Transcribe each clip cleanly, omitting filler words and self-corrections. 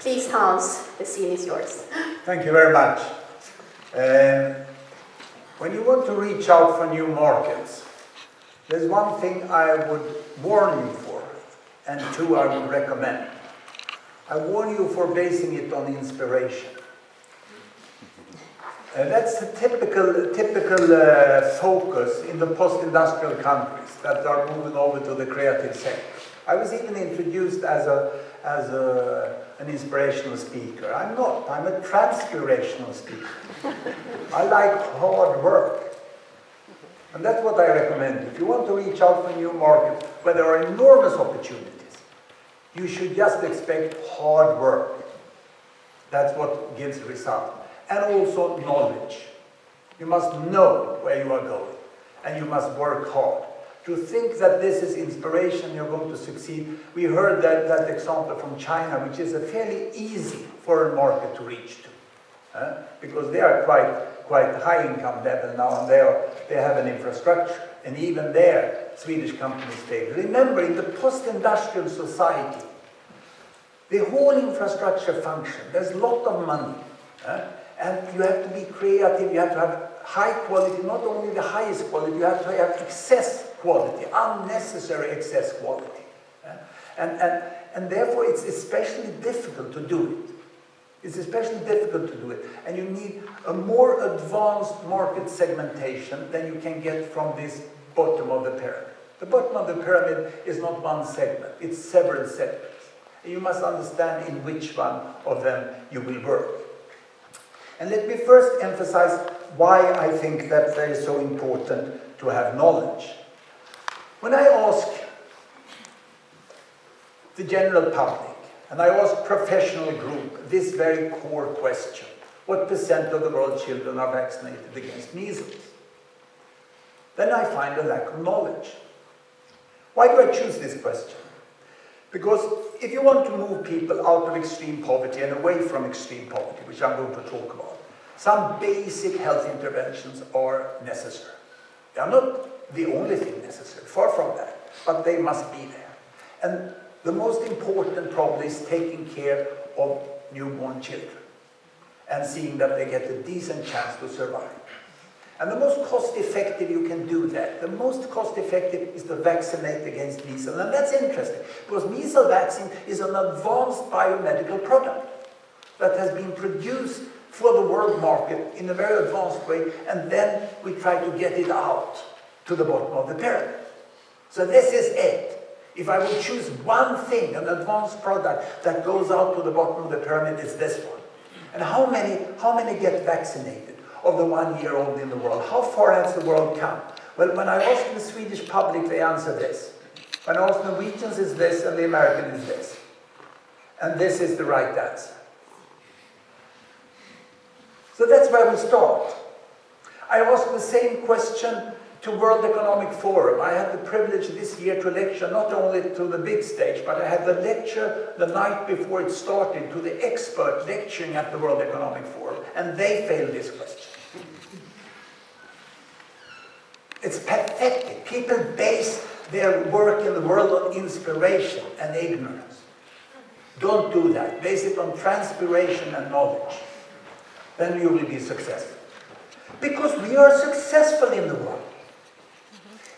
Please, Hans, the scene is yours. Thank you very much. When you want to reach out for new markets, there's one thing I would warn you for, and two I would recommend. I warn you for basing it on inspiration. That's the typical focus in the post-industrial countries that are moving over to the creative sector. I was even introduced as an inspirational speaker. I'm not. I'm a transpirational speaker. I like hard work. And that's what I recommend. If you want to reach out for new markets where there are enormous opportunities, you should just expect hard work. That's what gives result. And also knowledge. You must know where you are going. And you must work hard. To think that this is inspiration, you're going to succeed. We heard that example from China, which is a fairly easy foreign market to reach to. Because they are quite high income level now, and they have an infrastructure. And even there, Swedish companies fail. Remember, in the post-industrial society, the whole infrastructure function, there's a lot of money. And you have to be creative, you have to have high quality, not only the highest quality, you have to have excess quality, unnecessary excess quality. And therefore it's especially difficult to do it. It's especially difficult to do it. And you need a more advanced market segmentation than you can get from this bottom of the pyramid. The bottom of the pyramid is not one segment, it's several segments. And you must understand in which one of them you will work. And let me first emphasize why I think that it is so important to have knowledge. When I ask the general public, and I ask professional group this very core question, what percent of the world children are vaccinated against measles? Then I find a lack of knowledge. Why do I choose this question? Because if you want to move people out of extreme poverty and away from extreme poverty, which I'm going to talk about, some basic health interventions are necessary. They are not the only thing necessary, far from that, but they must be there. And the most important probably is taking care of newborn children and seeing that they get a decent chance to survive. And the most cost-effective you can do that, the most cost-effective is to vaccinate against measles. And that's interesting, because measles vaccine is an advanced biomedical product that has been produced for the world market in a very advanced way, and then we try to get it out to the bottom of the pyramid. So this is it. If I would choose one thing, an advanced product that goes out to the bottom of the pyramid, it's this one. And how many get vaccinated of the 1 year old in the world? How far has the world come? Well, when I ask the Swedish public, they answer this. When I ask Norwegians, it's this, and the American is this. And this is the right answer. So that's where we start. I asked the same question to World Economic Forum. I had the privilege this year to lecture not only to the big stage, but I had the lecture the night before it started to the expert lecturing at the World Economic Forum, and they failed this question. It's pathetic. People base their work in the world on inspiration and ignorance. Don't do that. Base it on transpiration and knowledge. Then you will be successful. Because we are successful in the world.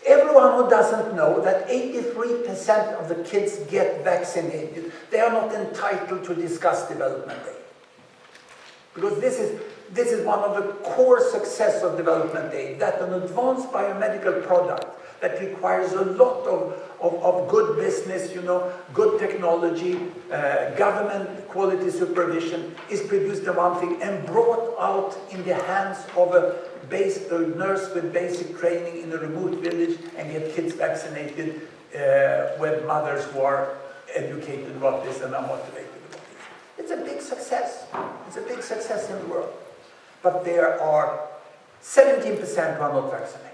Everyone who doesn't know that 83% of the kids get vaccinated, they are not entitled to discuss development aid. Because this is one of the core success of development aid, that an advanced biomedical product that requires a lot of good business, good technology, government quality supervision, is produced in one thing and brought out in the hands of a nurse with basic training in a remote village and get kids vaccinated with mothers who are educated about this and are motivated about this. It's a big success. It's a big success in the world. But there are 17% who are not vaccinated.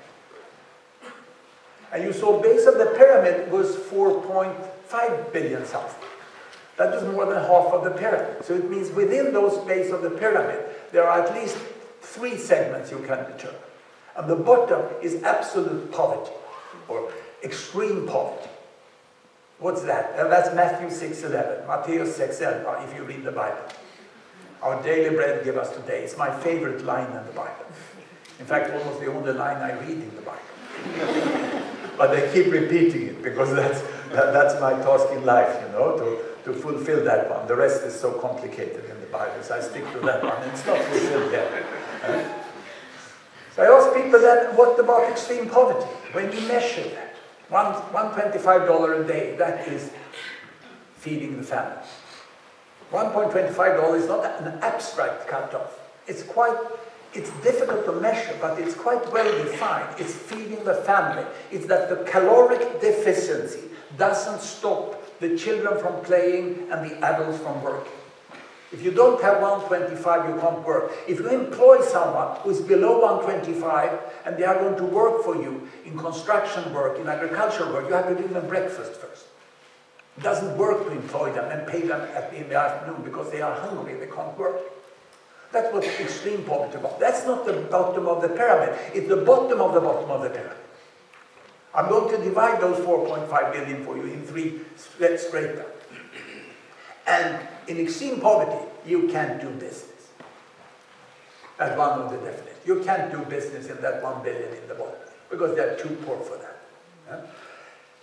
And you saw base of the pyramid was 4.5 billion something. That is more than half of the pyramid. So it means within those base of the pyramid, there are at least 3 segments you can determine. And the bottom is absolute poverty, or extreme poverty. What's that? That's Matthew 6:11, Matthew 6:11, if you read the Bible. Our daily bread give us today. It's my favorite line in the Bible. In fact, almost the only line I read in the Bible. But they keep repeating it because that's my task in life, you know, to fulfill that one. The rest is so complicated in the Bible, so I stick to that one. It's not fulfilled yet. So I ask people then, what about extreme poverty? When you measure that, $125 a day, that is feeding the family. $1.25 is not an abstract cutoff. It's difficult to measure, but it's quite well defined. It's feeding the family. It's that the caloric deficiency doesn't stop the children from playing and the adults from working. If you don't have 125, you can't work. If you employ someone who is below 125 and they are going to work for you in construction work, in agricultural work, you have to give them breakfast first. It doesn't work to employ them and pay them in the afternoon because they are hungry, they can't work. That's what extreme poverty is about. That's not the bottom of the pyramid. It's the bottom of the pyramid. I'm going to divide those 4.5 billion for you in three straight down. And in extreme poverty, you can't do business. That's one of the definitions. You can't do business in that 1 billion in the bottom because they're too poor for that. Yeah?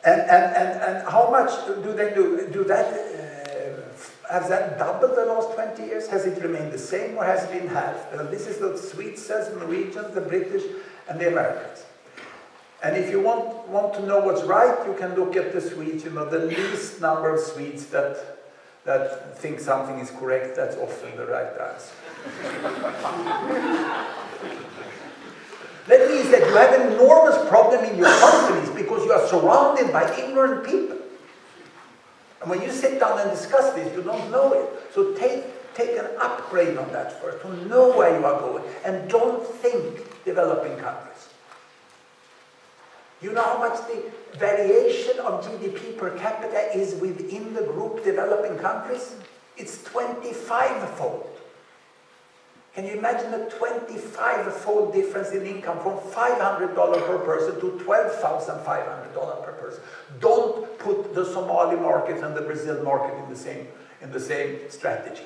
And how much do they do that? Has that doubled the last 20 years? Has it remained the same or has it been half? This is what Swedes says, the Norwegians, the British, and the Americans. And if you want to know what's right, you can look at the Swedes. You know, the least number of Swedes that think something is correct, that's often the right answer. That means that you have an enormous problem in your companies because you are surrounded by ignorant people. And when you sit down and discuss this, you don't know it. So take an upgrade on that first, to know where you are going, and don't think developing countries. You know how much the variation of GDP per capita is within the group developing countries? It's 25-fold. Can you imagine a 25-fold difference in income from $500 per person to $12,500 per person? Don't put the Somali market and the Brazil market in the same strategy.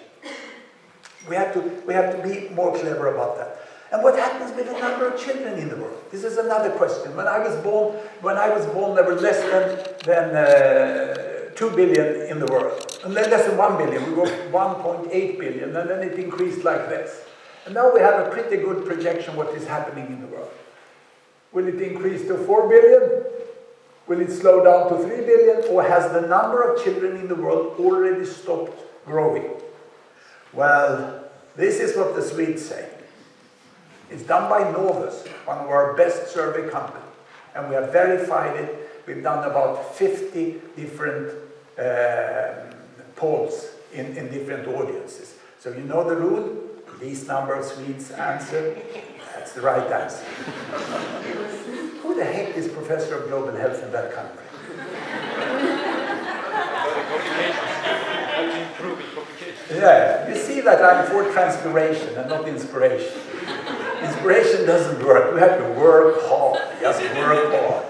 We have to be more clever about that. And what happens with the number of children in the world? This is another question. When I was born, there were less than 2 billion in the world. And then less than 1 billion. We were 1.8 billion, and then it increased like this. And now we have a pretty good projection what is happening in the world. Will it increase to 4 billion? Will it slow down to 3 billion? Or has the number of children in the world already stopped growing? Well, this is what the Swedes say. It's done by Novus, one of our best survey companies. And we have verified it. We've done about 50 different polls in different audiences. So you know the rule. Least number of Swedes answer. That's the right answer. Who the heck is Professor of Global Health in that country? Yeah, you see that I'm for transpiration and not inspiration. Inspiration doesn't work. We have to work hard. Just work hard.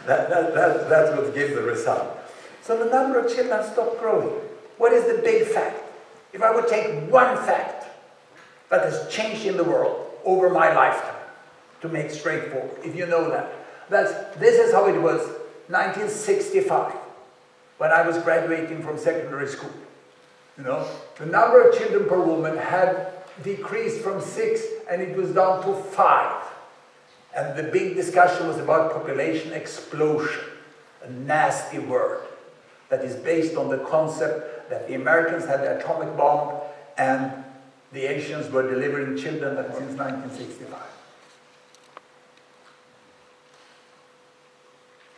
That's what gives the result. So the number of children stopped growing. What is the big fact? If I would take one fact that has changed in the world over my lifetime, to make straightforward, if you know that, this is how it was 1965, when I was graduating from secondary school. You know, the number of children per woman had decreased from 6 and it was down to 5. And the big discussion was about population explosion, a nasty word that is based on the concept that the Americans had the atomic bomb and the Asians were delivering children since 1965.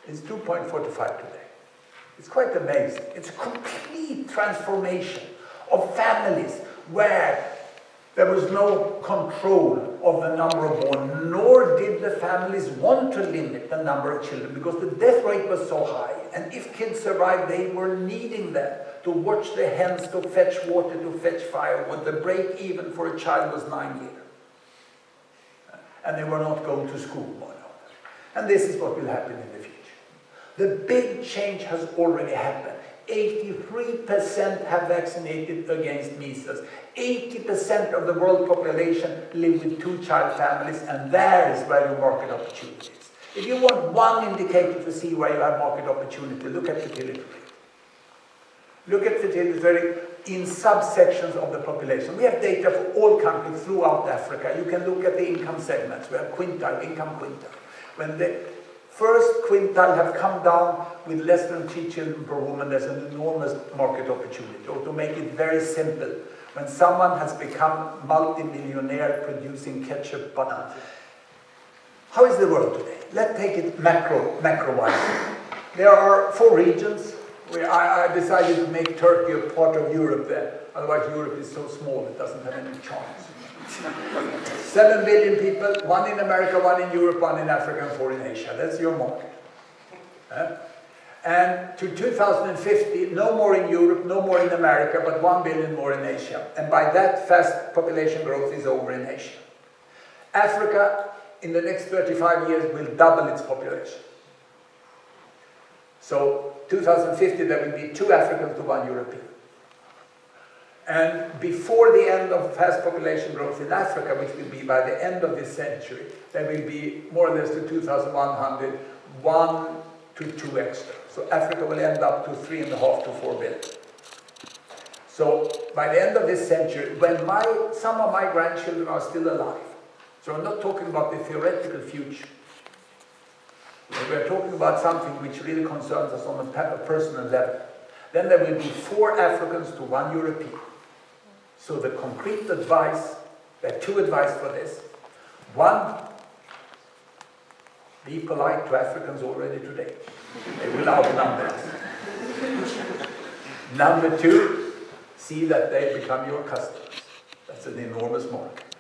It's 2.45 today. It's quite amazing. It's a complete transformation of families where there was no control of the number of born, nor did the families want to limit the number of children because the death rate was so high. And if kids survived, they were needing them to watch the hens, to fetch water, to fetch firewood. The break even for a child was 9 years. And they were not going to school more. And this is what will happen in the future. The big change has already happened. 83% have vaccinated against measles. 80% of the world population live with two-child families, and there is where your market opportunity is. If you want one indicator to see where you have market opportunity, look at fertility rate. Look at fertility rate in subsections of the population. We have data for all countries throughout Africa. You can look at the income segments. We have quintile, income quintile. When the first quintile have come down with less than 3 children per woman, there's an enormous market opportunity. Or to make it very simple, when someone has become multi-millionaire producing ketchup butter. How is the world today? Let's take it macro-wise. There are 4 regions. I decided to make Turkey a part of Europe there. Otherwise Europe is so small it doesn't have any chance. 7 billion people, 1 in America, 1 in Europe, 1 in Africa, and 4 in Asia. That's your market. And to 2050, no more in Europe, no more in America, but 1 billion more in Asia. And by that, fast population growth is over in Asia. Africa, in the next 35 years, will double its population. So 2050, there will be 2 Africans to 1 European. And before the end of fast population growth in Africa, which will be by the end of this century, there will be more or less to 2100, 1 to 2 extra. So Africa will end up to 3.5 to 4 billion. So by the end of this century, when some of my grandchildren are still alive, so I'm not talking about the theoretical future, we're talking about something which really concerns us on a personal level. Then there will be 4 Africans to 1 European. So the concrete advice, there are 2 advice for this. 1, be polite to Africans already today. They will outnumber us. Number 2, see that they become your customers. That's an enormous market.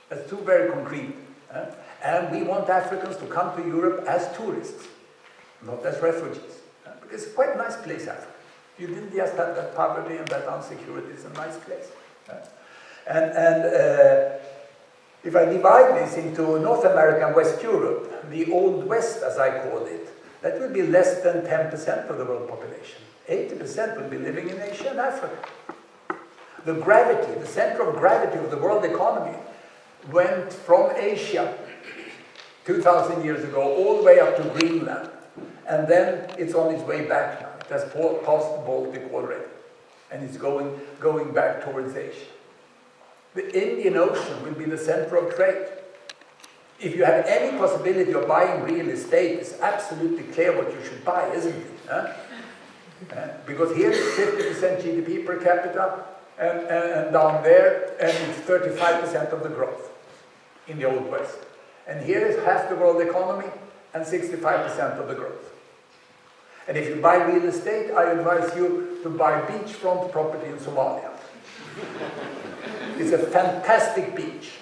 That's 2 very concrete. And we want Africans to come to Europe as tourists, not as refugees. Because it's quite a nice place, Africa. You didn't just have that poverty and that insecurity. It's a nice place. If I divide this into North America and West Europe, the Old West, as I call it, that will be less than 10% of the world population. 80% will be living in Asia and Africa. The gravity, the center of gravity of the world economy went from Asia 2,000 years ago all the way up to Greenland. And then it's on its way back now. It has passed the Baltic already. And it's going back towards Asia. The Indian Ocean will be the center of trade. If you have any possibility of buying real estate, it's absolutely clear what you should buy, isn't it? Because here it's 50% GDP per capita, and down there, and it's 35% of the growth in the Old West. And here is half the world economy and 65% of the growth. And if you buy real estate, I advise you to buy beachfront property in Somalia. It's a fantastic beach.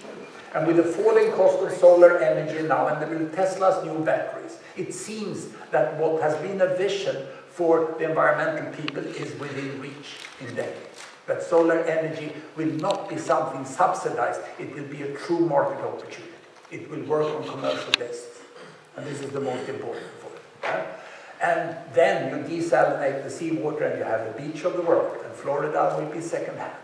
And with the falling cost of solar energy now and with Tesla's new batteries, it seems that what has been a vision for the environmental people is within reach in decades. That solar energy will not be something subsidized, it will be a true market opportunity. It will work on commercial basis. And this is the most important for it. And then you desalinate the seawater and you have the beach of the world. And Florida will be second hand.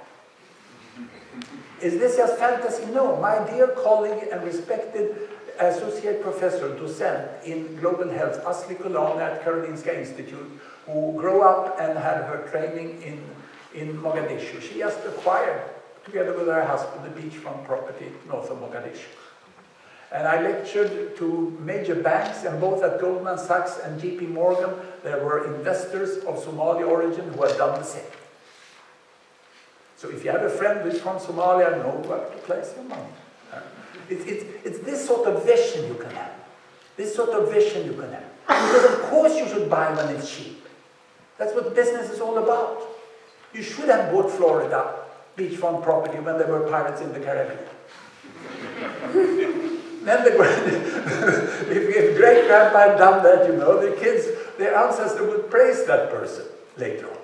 Is this just fantasy? No. My dear colleague and respected associate professor, docent in global health, Asli Kulana at Karolinska Institute, who grew up and had her training in Mogadishu. She just acquired, together with her husband, the beachfront property north of Mogadishu. And I lectured to major banks, and both at Goldman Sachs and JP Morgan, there were investors of Somali origin who had done the same. So if you have a friend who's from Somalia, know where to place your money. It's this sort of vision you can have. This sort of vision you can have. Because of course you should buy when it's cheap. That's what business is all about. You should have bought Florida beachfront property when there were pirates in the Caribbean. Then if great-grandpa had done that, you know, the kids, their ancestors would praise that person later on.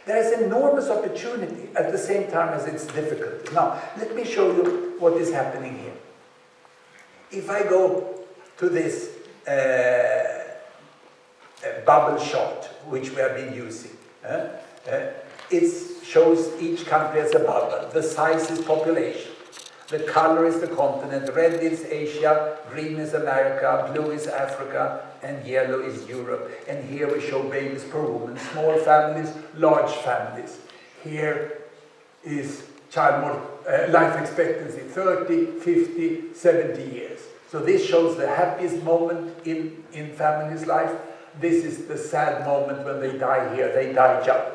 There is enormous opportunity at the same time as it's difficult. Now, let me show you what is happening here. If I go to this bubble chart, which we have been using. It shows each country as a bubble. The size is population. The color is the continent. Red is Asia, green is America, blue is Africa, and yellow is Europe. And here we show babies per woman, small families, large families. Here is life expectancy, 30, 50, 70 years. So this shows the happiest moment in families' life. This is the sad moment when they die here. They die young.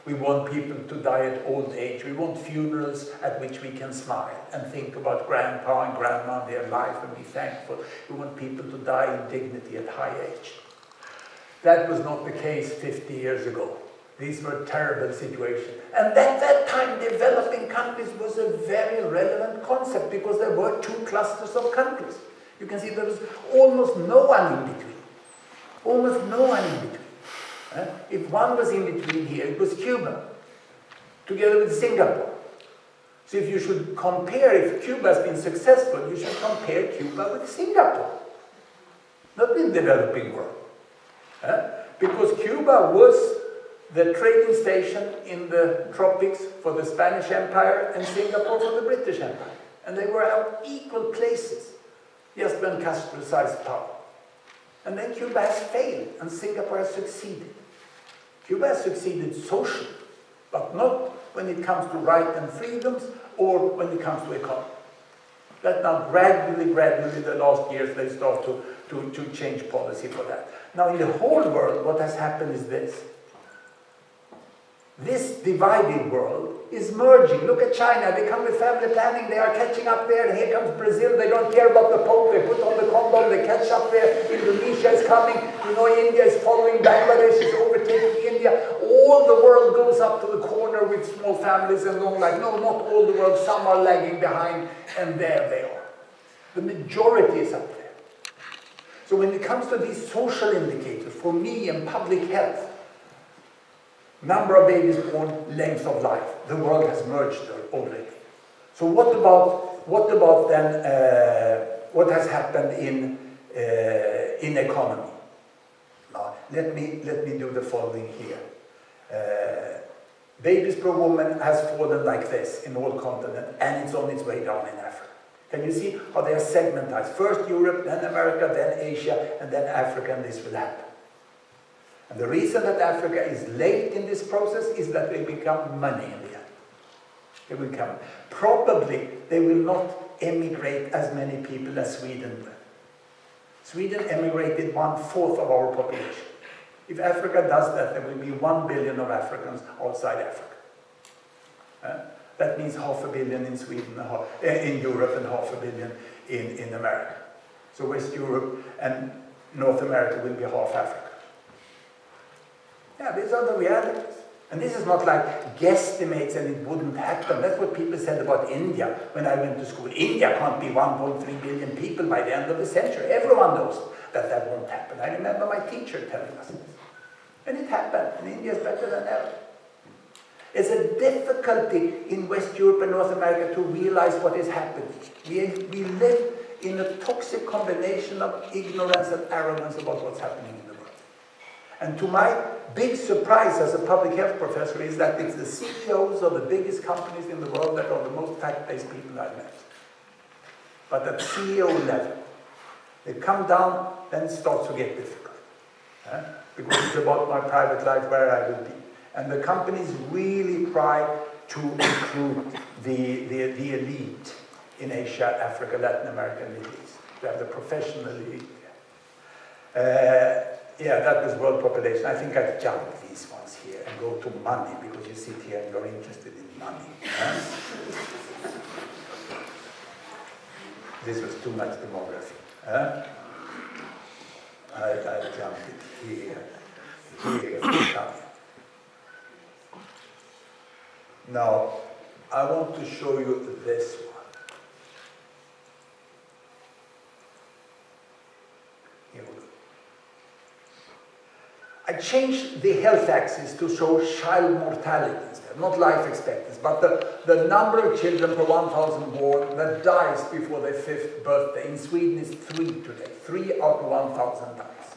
We want people to die at old age. We want funerals at which we can smile and think about grandpa and grandma and their life and be thankful. We want people to die in dignity at high age. That was not the case 50 years ago. These were terrible situations. And at that time, developing countries was a very relevant concept because there were two clusters of countries. You can see there was almost no one in between. Almost no one in between. If one was in between here, it was Cuba, together with Singapore. So if you should compare, if Cuba has been successful, you should compare Cuba with Singapore, not in the developing world. Because Cuba was the trading station in the tropics for the Spanish Empire and Singapore for the British Empire. And they were at equal places, just when Castro seized power. And then Cuba has failed, and Singapore has succeeded. Cuba has succeeded socially, but not when it comes to rights and freedoms or when it comes to economy. That now gradually, the last years, they start to change policy for that. Now, in the whole world, what has happened is this. This divided world is merging. Look at China. They come with family planning. They are catching up there. And here comes Brazil. They don't care about the Pope. They put on the condom. They catch up there. Indonesia is coming. You know, India is following. Bangladesh is overtaking India. All the world goes up to the corner with small families and long life. No, not all the world. Some are lagging behind. And there they are. The majority is up there. So when it comes to these social indicators, for me and public health, number of babies born, length of life. The world has merged already. So what about then what has happened in economy? Now, let me do the following here. Babies per woman has fallen like this in all continents, and it's on its way down in Africa. Can you see how they are segmentized? First Europe, then America, then Asia, and then Africa, and this will happen. And the reason that Africa is late in this process is that they become money in the end. They will come. Probably they will not emigrate as many people as Sweden will. Sweden emigrated 1/4 of our population. If Africa does that, there will be 1 billion of Africans outside Africa. That means 500 million in Sweden, in Europe, and 500 million in America. So West Europe and North America will be half Africa. Yeah, these are the realities. And this is not like guesstimates and it wouldn't happen. That's what people said about India when I went to school. India can't be 1.3 billion people by the end of the century. Everyone knows that that won't happen. I remember my teacher telling us this. And it happened, and India is better than ever. It's a difficulty in West Europe and North America to realize what is happening. We live in a toxic combination of ignorance and arrogance about what's happening in the world. And to my big surprise as a public health professor is that it's the CEOs of the biggest companies in the world that are the most fact-based people I've met. But at CEO level, they come down, then it starts to get difficult. Because it's about my private life, where I will be. And the companies really try to recruit the elite in Asia, Africa, Latin America, and Middle East. To have the professional elite. Yeah, that was world population. I think I'd jump these ones here and go to money, because you sit here and you're interested in money. This was too much demography. I jumped it here. Now, I want to show you this one. Here we go. I changed the health axis to show child mortality instead, not life expectancy, but the number of children per 1,000 born that dies before their 5th birthday. In Sweden is 3 today, 3 out of 1,000 dies.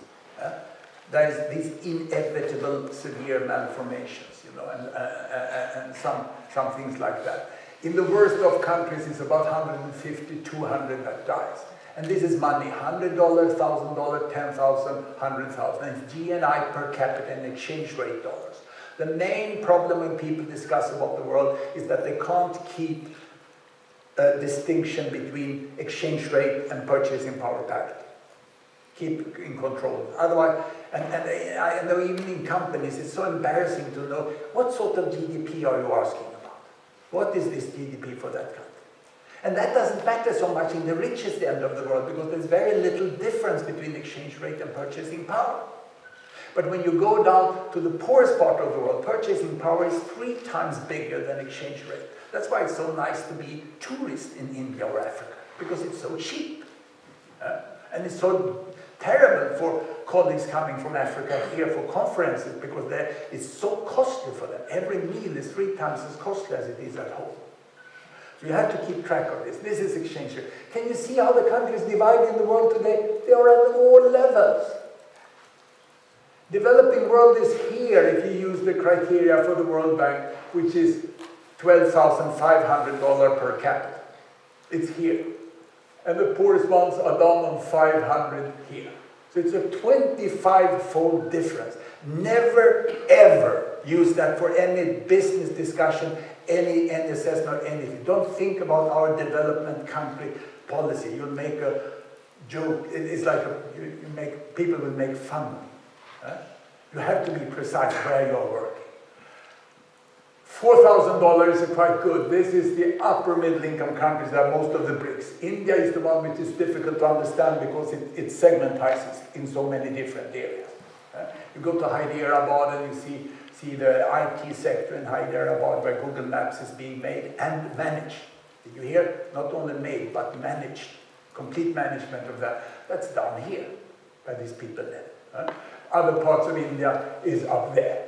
there is these inevitable severe malformations, you know, and some things like that. In the worst of countries, it's about 150, 200 that dies. And this is money, $100, $1,000, 10,000, 100,000. And it's GNI per capita in exchange rate dollars. The main problem when people discuss about the world is that they can't keep a distinction between exchange rate and purchasing power parity. Keep in control. Otherwise, and I know even in companies, it's so embarrassing to know what sort of GDP are you asking about? What is this GDP for that country? And that doesn't matter so much in the richest end of the world because there's very little difference between exchange rate and purchasing power. But when you go down to the poorest part of the world, purchasing power is 3 times bigger than exchange rate. That's why it's so nice to be tourist in India or Africa, because it's so cheap. And it's so terrible for colleagues coming from Africa here for conferences because it's so costly for them. Every meal is 3 times as costly as it is at home. So you have to keep track of this. This is exchange rate. Can you see how the countries divide in the world today? They are at all levels. Developing world is here if you use the criteria for the World Bank, which is $12,500 per capita. It's here. And the poorest ones are down on 500 here. So it's a 25-fold difference. Never, ever use that for any business discussion, any assessment or anything. Don't think about our development country policy. You'll make a joke. It's like people will make fun of you. You have to be precise where you're working. $4,000 is quite good. This is the upper middle income countries that are most of the BRICS. India is the one which is difficult to understand because it segmentizes in so many different areas. You go to Hyderabad and you see the IT sector in Hyderabad where Google Maps is being made and managed. Did you hear? Not only made, but managed. Complete management of that. That's down here, where these people live. Other parts of India is up there.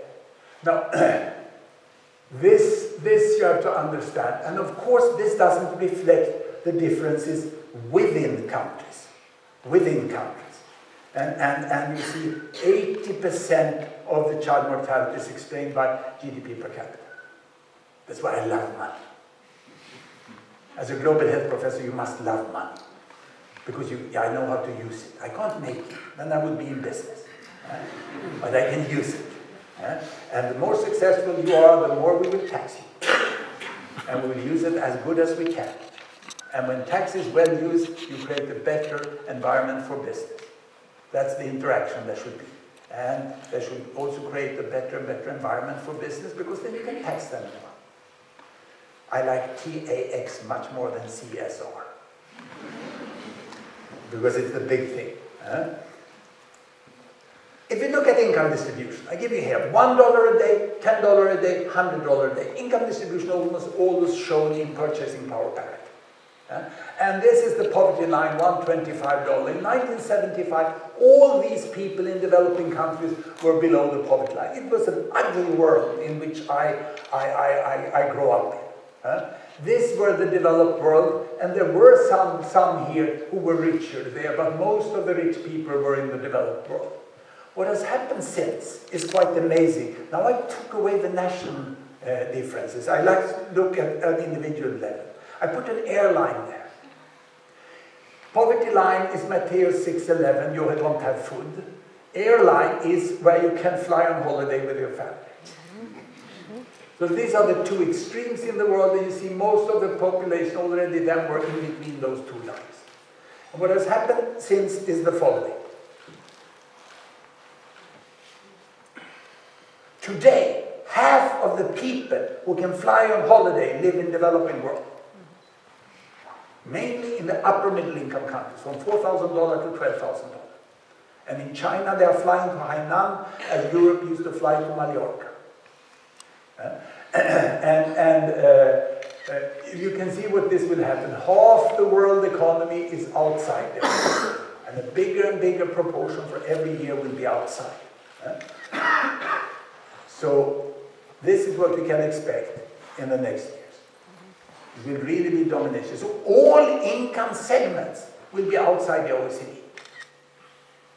Now, this you have to understand. And of course, this doesn't reflect the differences within countries. Within countries. And you see 80% of the child mortality is explained by GDP per capita. That's why I love money. As a global health professor, you must love money. Because I know how to use it. I can't make it, then I would be in business. But I can use it. And the more successful you are, the more we will tax you. And we will use it as good as we can. And when tax is well used, you create a better environment for business. That's the interaction there should be. And they should also create a better environment for business because then you can tax them more. I like TAX much more than CSR. Because it's the big thing. If you look at income distribution, I give you here, $1 a day, $10 a day, $100 a day. Income distribution almost always shown in purchasing power parity. And this is the poverty line, $125. In 1975, all these people in developing countries were below the poverty line. It was an ugly world in which I grew up in. These were the developed world, and there were some here who were richer there, but most of the rich people were in the developed world. What has happened since is quite amazing. Now I took away the national differences. I like to look at an individual level. I put an airline there. Poverty line is Matteus 6:11, you don't have food. Airline is where you can fly on holiday with your family. So these are the two extremes in the world, and you see most of the population already then working between those two lines. And what has happened since is the following. Today, half of the people who can fly on holiday live in developing world. Mainly in the upper middle income countries, from $4,000 to $12,000. And in China, they are flying to Hainan as Europe used to fly to Mallorca. You can see what this will happen. Half the world economy is outside there. And a bigger and bigger proportion for every year will be outside. So this is what we can expect in the next years. It will really be domination. So all income segments will be outside the OECD.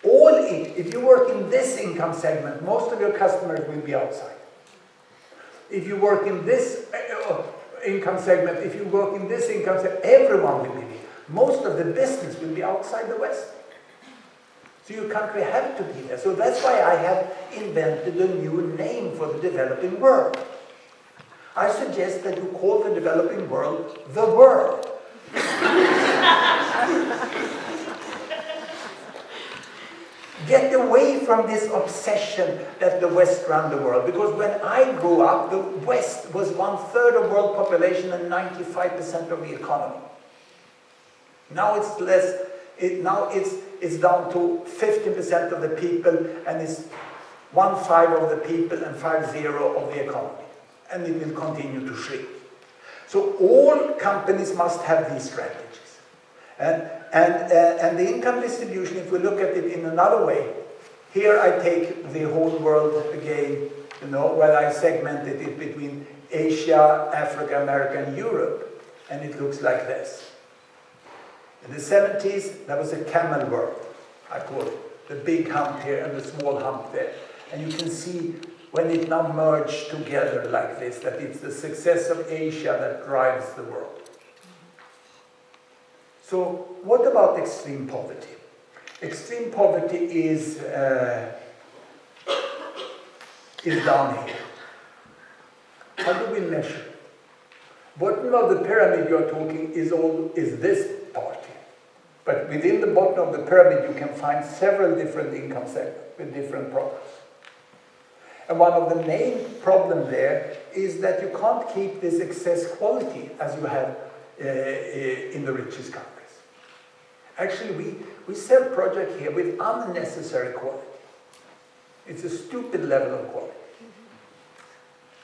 If you work in this income segment, most of your customers will be outside. If you work in this income segment, everyone will be there. Most of the business will be outside the West. So your country have to be there. So that's why I have invented a new name for the developing world. I suggest that you call the developing world the world. Get away from this obsession that the West ran the world. Because when I grew up, the West was 1/3 of world population and 95% of the economy. Now it's less. It's down to 15% of the people, and it's 1/5 of the people and 50 of the economy. And it will continue to shrink. So all companies must have these strategies. And the income distribution, if we look at it in another way, here I take the whole world again, where I segmented it between Asia, Africa, America, and Europe. And it looks like this. In the 70s, there was a camel world, I call it. The big hump here and the small hump there. And you can see when it now merged together like this, that it's the success of Asia that drives the world. So what about extreme poverty? Extreme poverty is down here. How do we measure? Bottom of the pyramid you're talking is this part here. But within the bottom of the pyramid you can find several different income segments with different problems. And one of the main problems there is that you can't keep this excess quality as you have in the richest countries. Actually, we sell projects here with unnecessary quality. It's a stupid level of quality.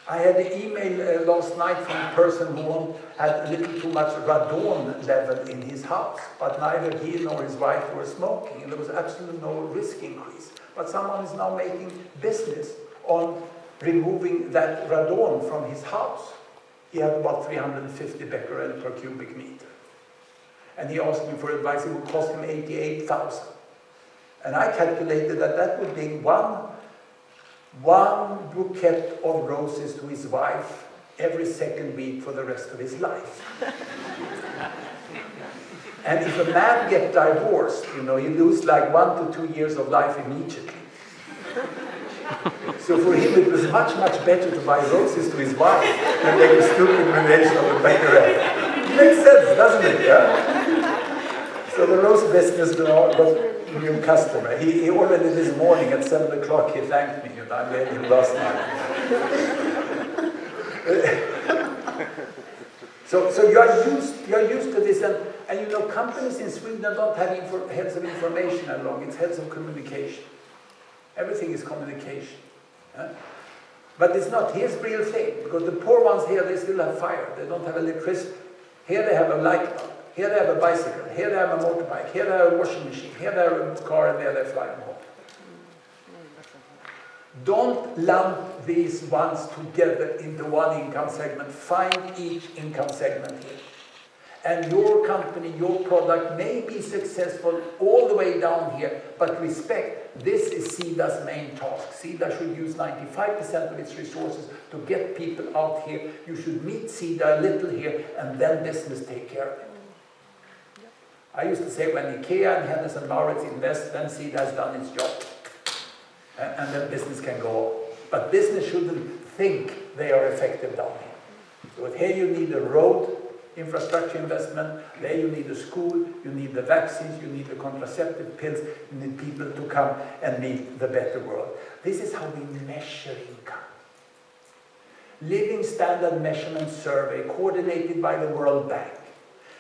I had an email last night from a person who had a little too much radon level in his house, but neither he nor his wife were smoking, and there was absolutely no risk increase. But someone is now making business on removing that radon from his house. He had about 350 becquerel per cubic meter. And he asked me for advice. It would cost him 88,000. And I calculated that would be one bouquet of roses to his wife every second week for the rest of his life. And if a man gets divorced, he loses like 1 to 2 years of life immediately. So for him it was much, much better to buy roses to his wife than make a stupid donation of a becquerel. Makes sense, doesn't it? Yeah? So the rose business got a new customer. He already this morning at 7 o'clock he thanked me. I made him last night. So you are used to this, and companies in Sweden don't have heads of information any longer. It's heads of communication. Everything is communication. But it's not. Here's the real thing, because the poor ones here, they still have fire. They don't have electricity. Here they have a light bulb. Here they have a bicycle. Here they have a motorbike. Here they have a washing machine. Here they have a car, and there they're flying home. Don't lump these ones together into one income segment. Find each income segment here. And your company, your product may be successful all the way down here, but respect, this is SIDA's main task. SIDA should use 95% of its resources to get people out here. You should meet SIDA a little here, and then business take care of it. I used to say when IKEA and Hennes & Mauritz invest, then SIDA has done its job. And then business can go on. But business shouldn't think they are effective down here. So here you need a road infrastructure investment, there you need a school, you need the vaccines, you need the contraceptive pills, you need people to come and meet the better world. This is how we measure income. Living Standard Measurement Survey, coordinated by the World Bank,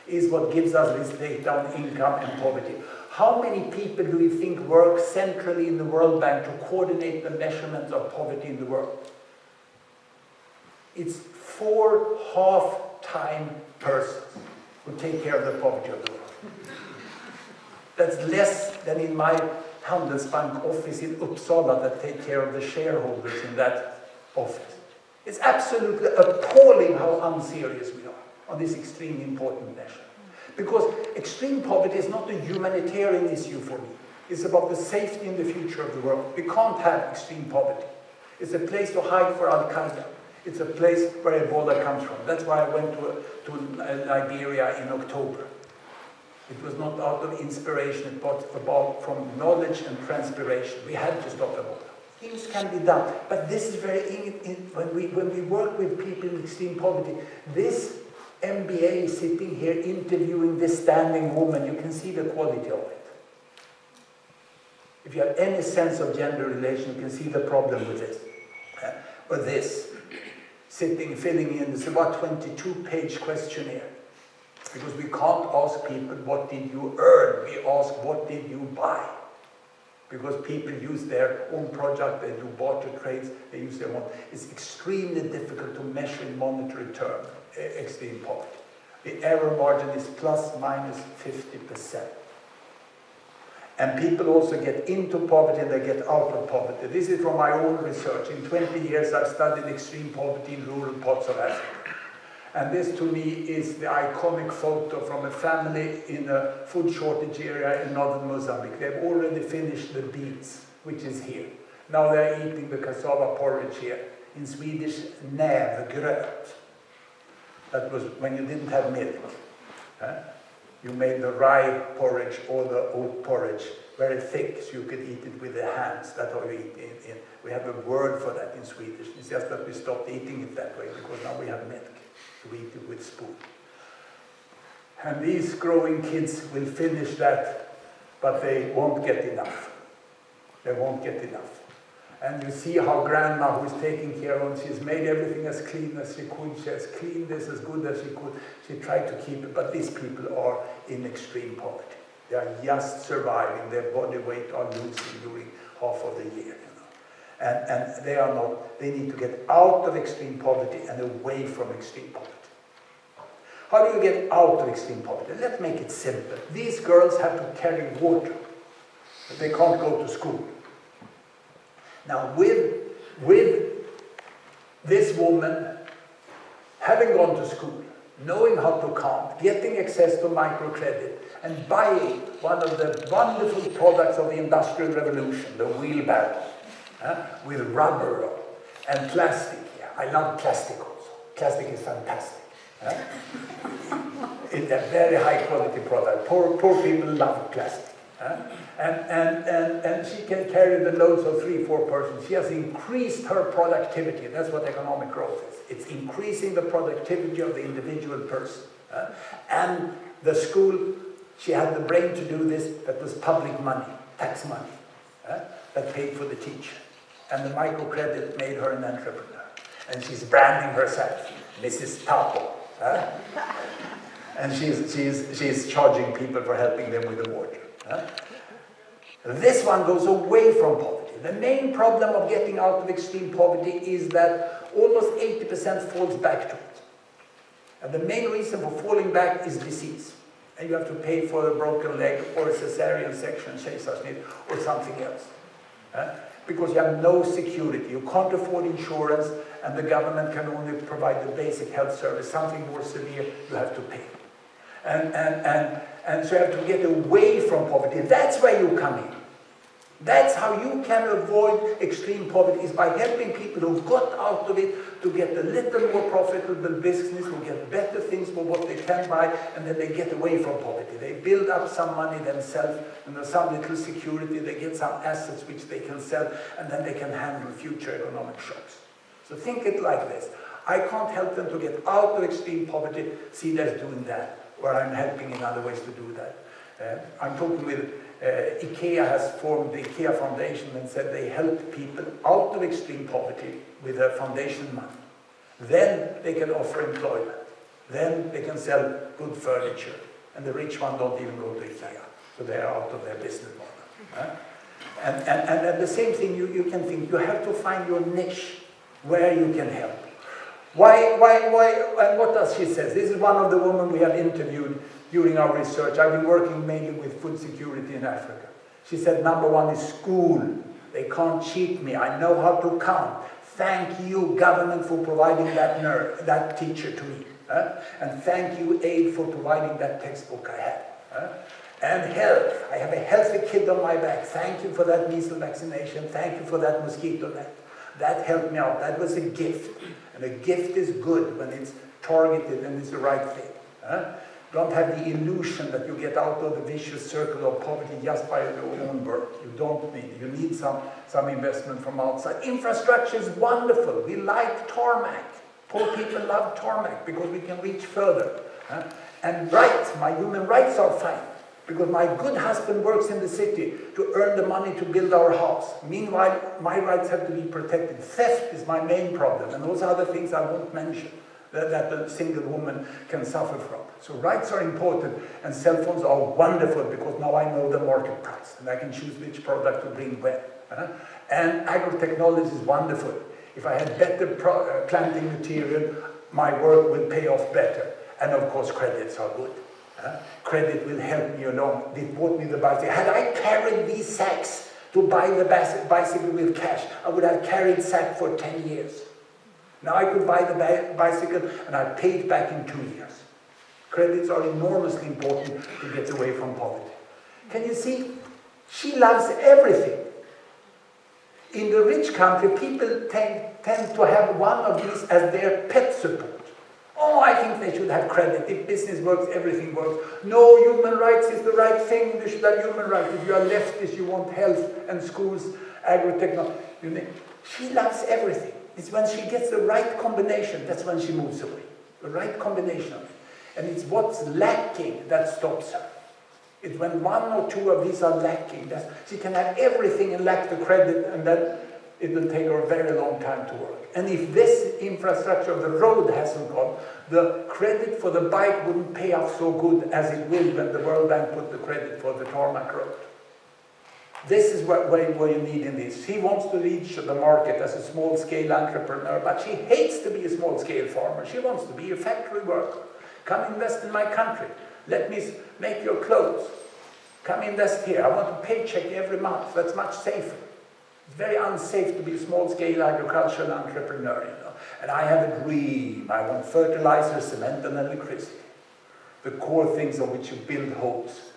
is what gives us this data on income and poverty. How many people do we think work centrally in the World Bank to coordinate the measurements of poverty in the world? It's 4 half-time persons who take care of the poverty of the world. That's less than in my Handelsbank office in Uppsala that take care of the shareholders in that office. It's absolutely appalling how unserious we are on this extremely important measure. Because extreme poverty is not a humanitarian issue for me. It's about the safety and the future of the world. We can't have extreme poverty. It's a place to hide for Al-Qaeda. It's a place where Ebola comes from. That's why I went to Liberia in October. It was not out of inspiration, but about from knowledge and transpiration. We had to stop Ebola. Things can be done, but this is very, when we work with people in extreme poverty, this MBA sitting here interviewing this standing woman, you can see the quality of it. If you have any sense of gender relation, you can see the problem with this. Or this, sitting, filling in this about 22-page questionnaire. Because we can't ask people, what did you earn? We ask, what did you buy? Because people use their own product, they do barter trades, they use their own. It's extremely difficult to measure in monetary terms, extreme poverty. The error margin is plus minus 50%. And people also get into poverty and they get out of poverty. This is from my own research. In 20 years I've studied extreme poverty in rural parts of Africa. And this to me is the iconic photo from a family in a food shortage area in northern Mozambique. They've already finished the beets, which is here. Now they're eating the cassava porridge here. In Swedish, nävgröt. That was when you didn't have milk. You made the rye porridge or the oat porridge very thick so you could eat it with the hands. That's how you eat it. We have a word for that in Swedish. It's just that we stopped eating it that way because now we have milk. We eat it with spoon. And these growing kids will finish that, but they won't get enough. They won't get enough. And you see how grandma, who is taking care of them, she's made everything as clean as she could. She has cleaned this as good as she could. She tried to keep it, but these people are in extreme poverty. They are just surviving. Their body weight are losing during half of the year. And they are not, they need to get out of extreme poverty and away from extreme poverty. How do you get out of extreme poverty? Let's make it simple. These girls have to carry water. They can't go to school. Now with this woman having gone to school, knowing how to count, getting access to microcredit, and buying one of the wonderful products of the Industrial Revolution, the wheelbarrow, with rubber and plastic. Yeah, I love plastic also. Plastic is fantastic. It's a very high quality product. Poor people love plastic. And she can carry the loads of 3-4 persons. She has increased her productivity. That's what economic growth is. It's increasing the productivity of the individual person. And the school, she had the brain to do this. That was public money, tax money, that paid for the teacher. And the microcredit made her an entrepreneur. And she's branding herself, Mrs. Tapo. And she's charging people for helping them with the water. This one goes away from poverty. The main problem of getting out of extreme poverty is that almost 80% falls back to it. And the main reason for falling back is disease. And you have to pay for a broken leg or a cesarean section, kejsarsnitt, or something else. Because you have no security. You can't afford insurance, and the government can only provide the basic health service. Something more severe, you have to pay. And so you have to get away from poverty. That's where you come in. That's how you can avoid extreme poverty, is by helping people who got out of it to get a little more profitable business, who get better things for what they can buy, and then they get away from poverty. They build up some money themselves, and there's some little security, they get some assets which they can sell, and then they can handle future economic shocks. So think it like this. I can't help them to get out of extreme poverty, see they're doing that, or I'm helping in other ways to do that. I'm talking with IKEA has formed the IKEA Foundation and said they help people out of extreme poverty with their foundation money. Then they can offer employment. Then they can sell good furniture. And the rich one don't even go to IKEA. So they are out of their business model. And the same thing you can think, you have to find your niche where you can help. Why, and what does she say? This is one of the women we have interviewed during our research. I've been working mainly with food security in Africa. She said, number one is school. They can't cheat me. I know how to count. Thank you, government, for providing that teacher to me. And thank you, aid, for providing that textbook I had. And health. I have a healthy kid on my back. Thank you for that measles vaccination. Thank you for that mosquito net. That helped me out. That was a gift. And a gift is good when it's targeted and it's the right thing. Don't have the illusion that you get out of the vicious circle of poverty just by your own work. You don't need it. You need some investment from outside. Infrastructure is wonderful. We like tarmac. Poor people love tarmac because we can reach further. And rights, my human rights are fine. Because my good husband works in the city to earn the money to build our house. Meanwhile, my rights have to be protected. Theft is my main problem, and those other things I won't mention that a single woman can suffer from. So rights are important, and cell phones are wonderful because now I know the market price, and I can choose which product to bring where. And agrotechnology is wonderful. If I had better planting material, my work will pay off better. And of course, credits are good. Credit will help me along. They bought me the bicycle. Had I carried these sacks to buy the bicycle with cash, I would have carried sack for 10 years. Now I could buy the bicycle and I paid back in 2 years. Credits are enormously important to get away from poverty. Can you see? She loves everything. In the rich country, people tend to have one of these as their pet support. Oh, I think they should have credit. If business works, everything works. No, human rights is the right thing. They should have human rights. If you are leftist, you want health and schools, agrotechnology. She loves everything. It's when she gets the right combination, that's when she moves away. The right combination of it. And it's what's lacking that stops her. It's when one or two of these are lacking. She can have everything and lack the credit, and then it will take her a very long time to work. And if this infrastructure of the road hasn't gone, the credit for the bike wouldn't pay off so good as it will when the World Bank put the credit for the tarmac road. This is what you need in this. She wants to reach the market as a small-scale entrepreneur, but she hates to be a small-scale farmer. She wants to be a factory worker. Come invest in my country. Let me make your clothes. Come invest here. I want a paycheck every month. That's much safer. It's very unsafe to be a small-scale agricultural entrepreneur, you know. And I have a dream. I want fertilizer, cement, and electricity. The core things on which you build hopes.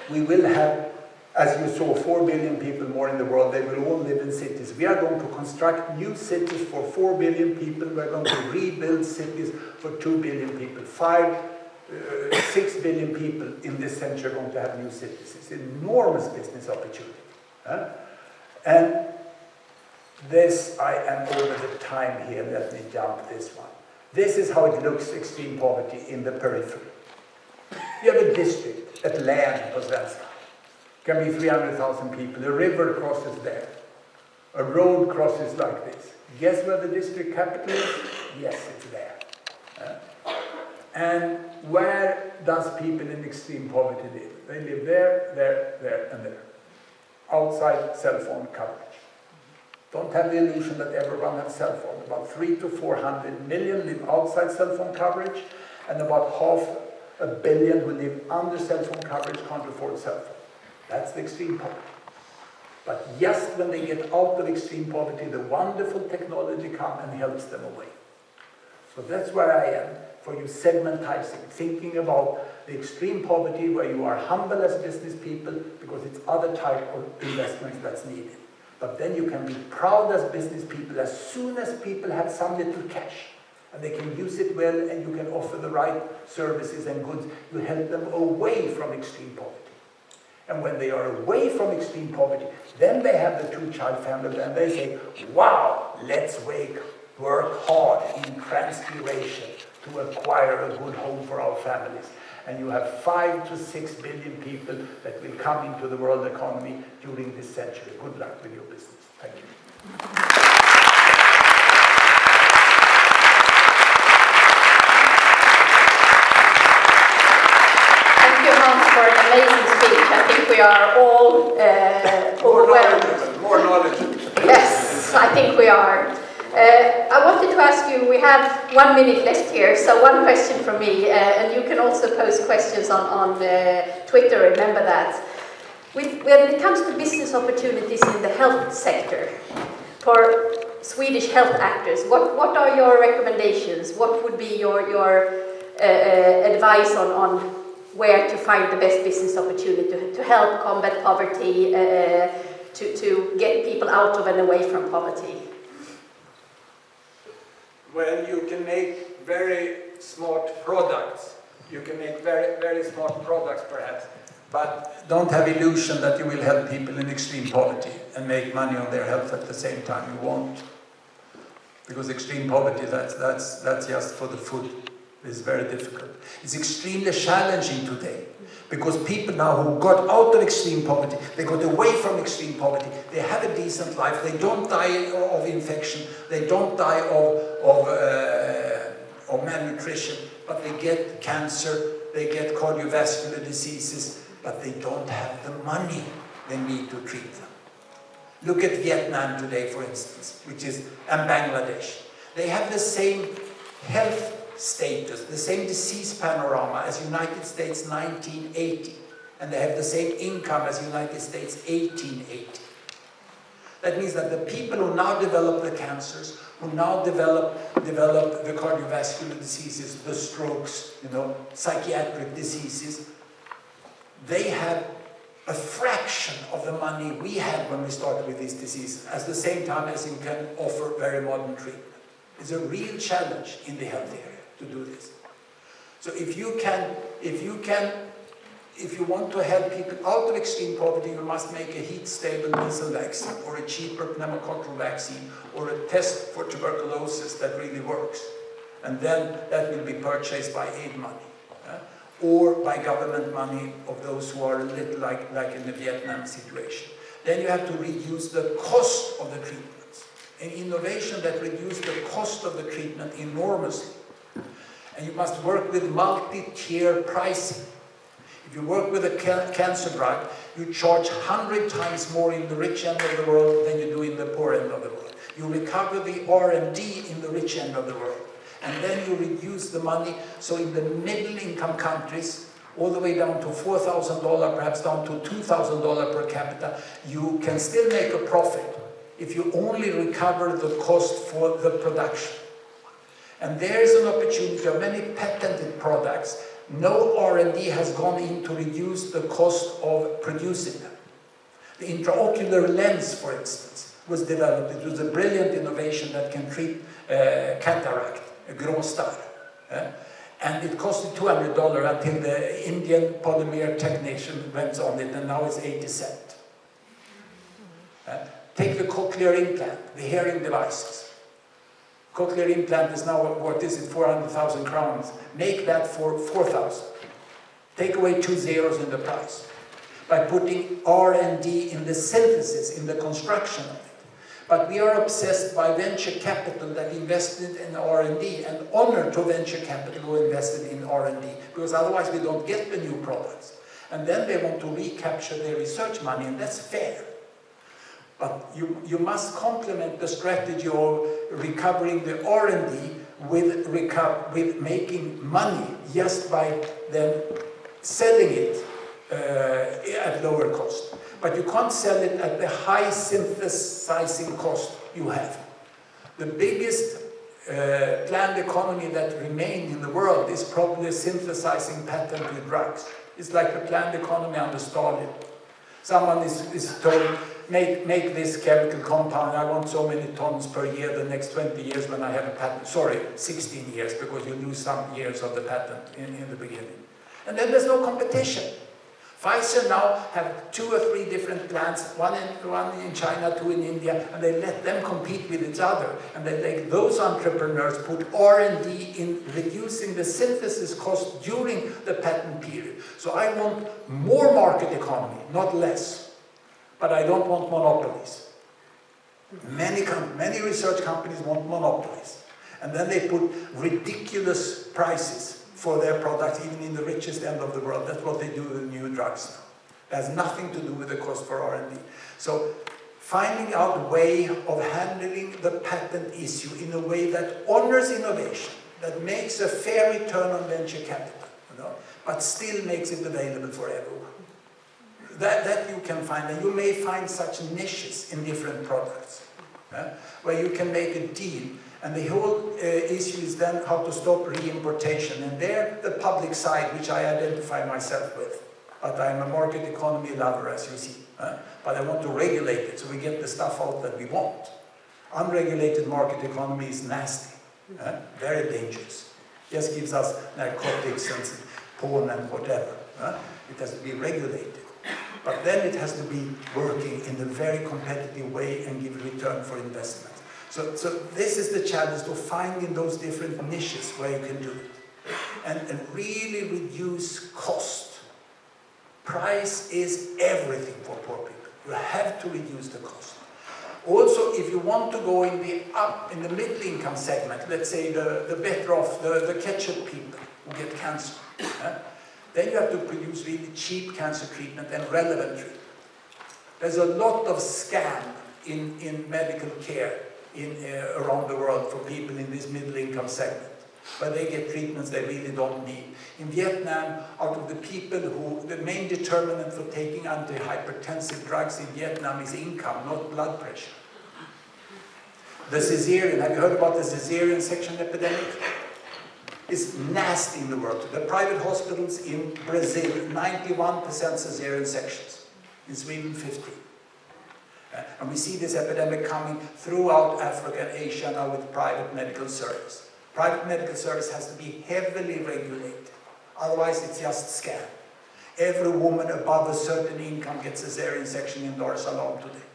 We will have, as you saw, 4 billion people more in the world. They will all live in cities. We are going to construct new cities for 4 billion people. We're going to rebuild cities for 2 billion people. 6 billion people in this century are going to have new cities. It's an enormous business opportunity. And this, I am over the time here. Let me jump this one. This is how it looks, extreme poverty in the periphery. You have a district, ett län på svenska. Can be 300,000 people. A river crosses there. A road crosses like this. Guess where the district capital is? Yes, it's there. And where does people in extreme poverty live? They live there, there, there, and there. Outside cell phone coverage. Don't have the illusion that everyone has cell phone. About 300 to 400 million live outside cell phone coverage, and about 500 million who live under cell phone coverage can't afford cell phone. That's the extreme poverty. But just when they get out of extreme poverty, the wonderful technology comes and helps them away. So that's where I am, for you segmentizing, thinking about the extreme poverty where you are humble as business people because it's other type of investments that's needed. But then you can be proud as business people as soon as people have some little cash and they can use it well and you can offer the right services and goods. You help them away from extreme poverty. And when they are away from extreme poverty, then they have the two-child family and they say, wow, let's work hard in transpiration to acquire a good home for our families. And you have 5 to 6 billion people that will come into the world economy during this century. Good luck with your business. Thank you. Thank you, Hans, for an amazing speech. I think we are all overwhelmed. More knowledgeable. Yes, I think we are. I wanted to ask you, we have 1 minute left here, so one question from me, and you can also post questions on Twitter, remember that. When it comes to business opportunities in the health sector, for Swedish health actors, what are your recommendations? What would be your advice on where to find the best business opportunity to help combat poverty, to get people out of and away from poverty? Well, you can make very smart products. You can make very, very smart products, perhaps. But don't have illusion that you will help people in extreme poverty and make money on their health at the same time. You won't. Because extreme poverty, that's just for the food. It's very difficult. It's extremely challenging today. Because people now who got out of extreme poverty, they got away from extreme poverty, they have a decent life, they don't die of infection, they don't die of malnutrition, but they get cancer, they get cardiovascular diseases, but they don't have the money they need to treat them. Look at Vietnam today, for instance, and Bangladesh. They have the same health status, the same disease panorama as United States 1980, and they have the same income as United States 1880. That means that the people who now develop the cancers, who now develop the cardiovascular diseases, the strokes, psychiatric diseases, they have a fraction of the money we had when we started with these diseases, at the same time as you can offer very modern treatment. It's a real challenge in the health area to do this. So if you want to help people out of extreme poverty, you must make a heat-stable measles vaccine, or a cheaper pneumococcal vaccine, or a test for tuberculosis that really works. And then that will be purchased by aid money, or by government money of those who are a little like in the Vietnam situation. Then you have to reduce the cost of the treatments. An innovation that reduces the cost of the treatment enormously. And you must work with multi-tier pricing. If you work with a cancer drug, you charge 100 times more in the rich end of the world than you do in the poor end of the world. You recover the R&D in the rich end of the world. And then you reduce the money, so in the middle-income countries, all the way down to $4,000, perhaps down to $2,000 per capita, you can still make a profit if you only recover the cost for the production. And there's an opportunity of many patented products. No R&D has gone in to reduce the cost of producing them. The intraocular lens, for instance, was developed. It was a brilliant innovation that can treat cataract, a gråstarr. And it costed $200 until the Indian polymer technician went on it, and now it's 80 cents. Take the cochlear implant, the hearing devices. Cochlear implant is now, what is it, 400,000 crowns. Make that for 4,000. Take away 2 zeros in the price by putting R&D in the synthesis, in the construction of it. But we are obsessed by venture capital that invested in R&D, and honor to venture capital who invested in R&D, because otherwise we don't get the new products. And then they want to recapture their research money, and that's fair. But you must complement the strategy of recovering the R&D with making money just by then selling it at lower cost. But you can't sell it at the high synthesizing cost you have. The biggest planned economy that remained in the world is probably synthesizing patented drugs. It's like the planned economy under Stalin. Someone is told, make this chemical compound, I want so many tons per year the next 20 years when I have a patent. Sorry, 16 years, because you lose some years of the patent in the beginning. And then there's no competition. Pfizer now have 2 or 3 different plants, one in China, 2 in India, and they let them compete with each other. And they let those entrepreneurs put R&D in reducing the synthesis cost during the patent period. So I want more market economy, not less. But I don't want monopolies. Many research companies want monopolies. And then they put ridiculous prices for their products, even in the richest end of the world. That's what they do with new drugs now. It has nothing to do with the cost for R&D. So finding out a way of handling the patent issue in a way that honors innovation, that makes a fair return on venture capital, but still makes it available for everyone. That you can find, and you may find such niches in different products, where you can make a deal And the whole issue is then how to stop re-importation. And there, the public side, which I identify myself with. But I'm a market economy lover, as you see. But I want to regulate it so we get the stuff out that we want. Unregulated market economy is nasty, very dangerous. Just gives us narcotics and porn and whatever. It has to be regulated. But then it has to be working in a very competitive way and give return for investment. So this is the challenge, to find in those different niches where you can do it. And really reduce cost. Price is everything for poor people. You have to reduce the cost. Also, if you want to go in the middle income segment, let's say the better off, the ketchup people who get cancer, then you have to produce really cheap cancer treatment and relevant treatment. There's a lot of scam in medical care around the world for people in this middle income segment, where they get treatments they really don't need. In Vietnam, out of the people the main determinant for taking antihypertensive drugs in Vietnam is income, not blood pressure. The cesarean, have you heard about the cesarean section epidemic? It's nasty in the world. The private hospitals in Brazil, 91% cesarean sections. In Sweden, 50%. And we see this epidemic coming throughout Africa and Asia now with private medical service. Private medical service has to be heavily regulated. Otherwise, it's just scam. Every woman above a certain income gets a cesarean section in Dar es Salaam today.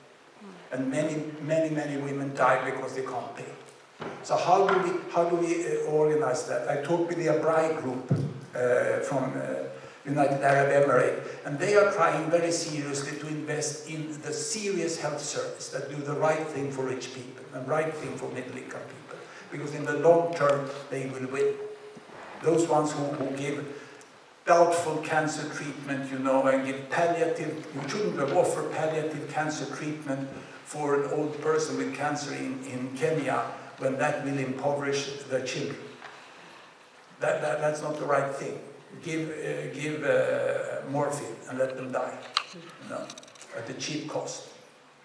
And many women die because they can't pay. So how do we organize that? I talked with the Abrai group from United Arab Emirates, and they are trying very seriously to invest in the serious health service that do the right thing for rich people and right thing for middle income people. Because in the long term, they will win. Those ones who give doubtful cancer treatment, and give palliative, you shouldn't offer palliative cancer treatment for an old person with cancer in Kenya when that will impoverish the children. That's not the right thing. Give morphine and let them die, at a cheap cost.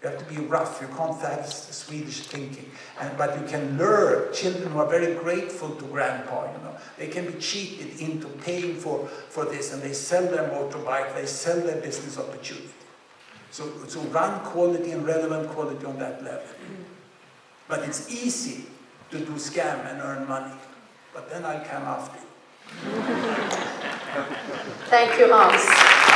You have to be rough. You can't have Swedish thinking. But you can lure children who are very grateful to grandpa, They can be cheated into paying for this, and they sell their motorbike, they sell their business opportunity. So run quality and relevant quality on that level. But it's easy to do scam and earn money. But then I'll come after you. Thank you, Hans.